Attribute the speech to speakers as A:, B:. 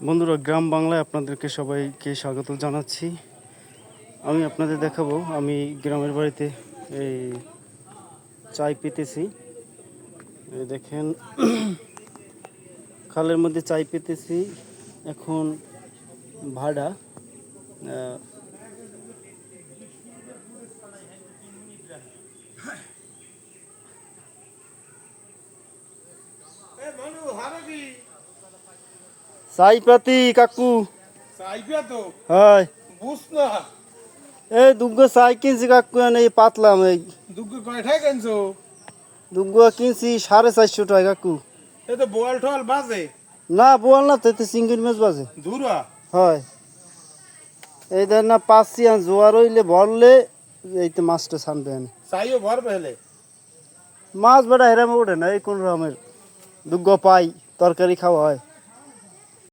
A: বন্ধুরা, গ্রাম বাংলায় আপনাদেরকে সবাইকে স্বাগত জানাচ্ছি। আমি আপনাদের দেখাবো আমি গ্রামের বাড়িতে এই চাই পেতেছি। এই দেখেন, খালের মধ্যে চাই পেতেছি এখন ভাড়া। চাই পাতি কাকু, হয় এই দুগ্গ চাই কিনছি কাকু, এই পাতলাম এই দুগ্গ কিনছি 450 টাকা কাকু।
B: বোয়াল টোয়াল বাজে
A: না বোয়াল না তো, এতে চিংড়ি মাছ বাজে।
B: ধুরা
A: হয় এই দেন না, পাচ্ছি জোয়ার হইলে ভরলে এইতে মাছটা ছানবে।
B: চাইও ভর পেলে
A: মাছ বেড়া হেরামে ওঠে না, এই কোন রকমের দুগ্গ পাই তরকারি খাওয়া হয়।